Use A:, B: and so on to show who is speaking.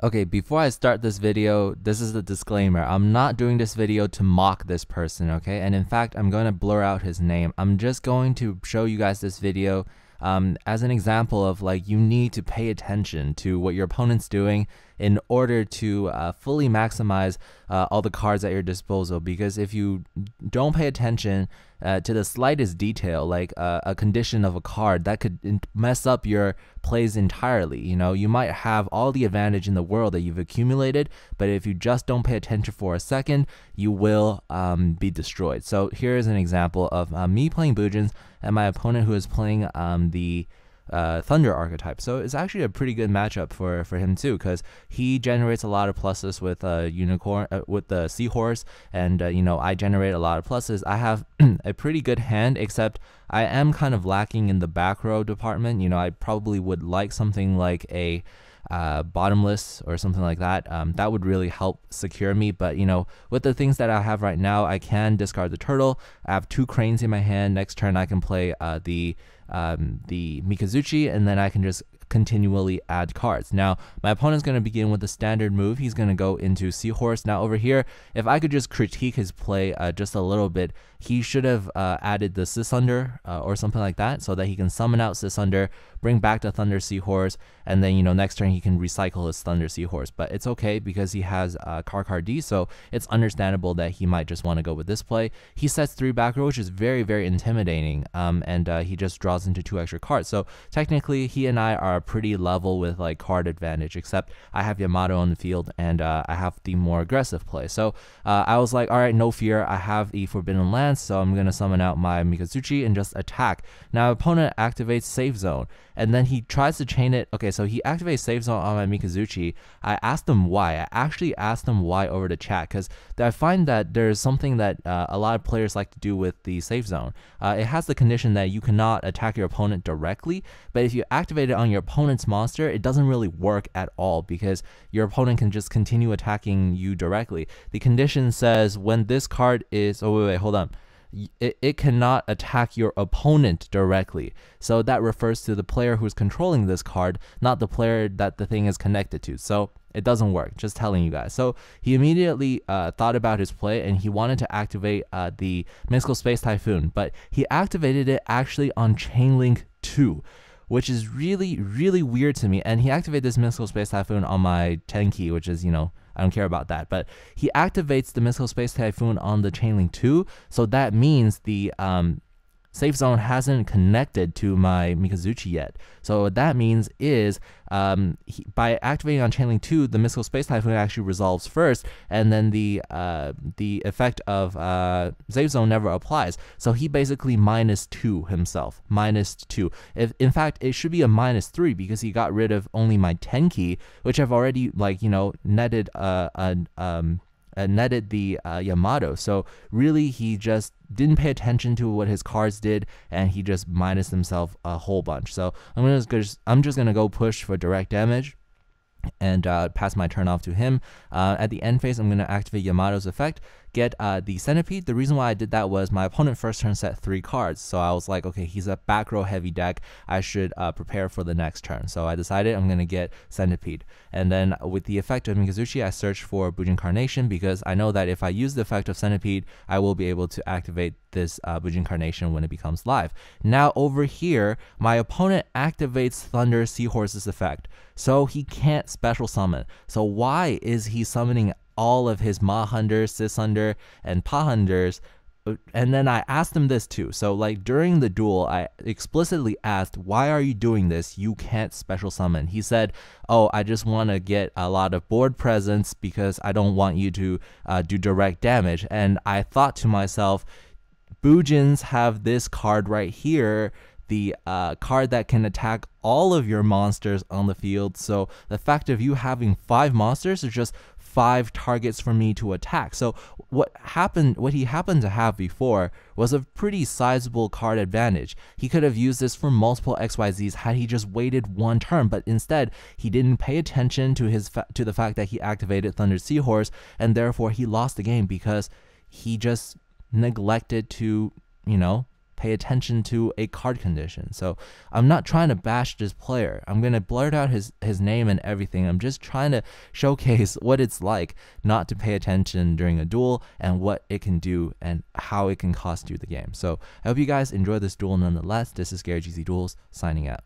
A: Okay, before I start this video, this is the disclaimer. I'm not doing this video to mock this person, okay? And in fact, I'm going to blur out his name. I'm just going to show you guys this video as an example of like you need to pay attention to what your opponent's doing in order to fully maximize all the cards at your disposal. Because if you don't pay attention to the slightest detail, like a condition of a card, that could mess up your plays entirely. You know, you might have all the advantage in the world that you've accumulated, but if you just don't pay attention for a second, you will be destroyed. So here is an example of me playing Bujins and my opponent who is playing the Thunder archetype. So it's actually a pretty good matchup for him too, because he generates a lot of pluses with unicorn with the seahorse, and you know, I generate a lot of pluses. I have a pretty good hand, except I am kind of lacking in the back row department. You know, I probably would like something like a bottomless or something like that. That would really help secure me. But you know, with the things that I have right now, I can discard the turtle. I have 2 cranes in my hand. Next turn I can play the Mikazuchi, and then I can just continually add cards. Now my opponent's going to begin with the standard move. He's going to go into Seahorse. Now over here, if I could just critique his play just a little bit, he should have added the Sisunder or something like that, so that he can summon out Sisunder, bring back the Thunder Seahorse, and then, you know, next turn he can recycle his Thunder Seahorse. But it's okay because he has Car D, so it's understandable that he might just want to go with this play. He sets 3 back row, which is very, very intimidating, and he just draws into 2 extra cards. So technically, he and I are pretty level with like card advantage, except I have Yamato on the field and I have the more aggressive play. So I was like, all right, no fear. I have a Forbidden Lance, so I'm going to summon out my Mikazuchi and just attack. Now opponent activates Safe Zone, and then he tries to chain it. Okay, so he activates Safe Zone on my Mikazuchi. I asked him why. I actually asked him why over the chat, because I find that there's something that a lot of players like to do with the Safe Zone. It has the condition that you cannot attack your opponent directly, but if you activate it on your opponent's monster, it doesn't really work at all because your opponent can just continue attacking you directly. The condition says when this card is... Oh, wait, hold on. It cannot attack your opponent directly. So that refers to the player who's controlling this card, not the player that the thing is connected to. So it doesn't work, just telling you guys. So he immediately thought about his play, and he wanted to activate the Mystical Space Typhoon, but he activated it actually on Chainlink 2, which is really, really weird to me. And he activated this Mystical Space Typhoon on my Tenki, which is, you know, I don't care about that. But he activates the Mystical Space Typhoon on the Chainlink 2, so that means the Safe Zone hasn't connected to my Mikazuchi yet. So what that means is by activating on Chainlink 2, the Mystical Space Typhoon actually resolves first, and then the effect of Safe Zone never applies. So he basically -2 himself, -2. In fact, it should be a -3 because he got rid of only my Tenki, which I've already, like, you know, netted netted the Yamato. So really, he just didn't pay attention to what his cards did, and he just minused himself a whole bunch. So I'm just gonna go push for direct damage and pass my turn off to him. At the end phase, I'm going to activate Yamato's effect, get the Centipede. The reason why I did that was my opponent first turn set 3 cards, so I was like, okay, he's a back row heavy deck, I should prepare for the next turn. So I decided I'm going to get Centipede, and then with the effect of Mikazuchi, I searched for Bujin Carnation, because I know that if I use the effect of Centipede, I will be able to activate this Bujin Carnation when it becomes live. Now over here, my opponent activates Thunder Seahorse's effect, so he can't special summon. So why is he summoning all of his Mahunders, Sisunder, and Pahunders? And then I asked him this too. So like during the duel, I explicitly asked, why are you doing this? You can't special summon. He said, oh, I just want to get a lot of board presence because I don't want you to do direct damage. And I thought to myself, Bujins have this card right here, the card that can attack all of your monsters on the field. So the fact of you having 5 monsters is just 5 targets for me to attack. So what he happened to have before was a pretty sizable card advantage. He could have used this for multiple XYZs had he just waited 1 turn, but instead he didn't pay attention to the fact that he activated Thunder Seahorse, and therefore he lost the game because he just neglected to, you know, pay attention to a card condition. So I'm not trying to bash this player. I'm gonna blurt out his name and everything. I'm just trying to showcase what it's like not to pay attention during a duel and what it can do and how it can cost you the game. So I hope you guys enjoy this duel nonetheless. This is Gary GZ Duels signing out.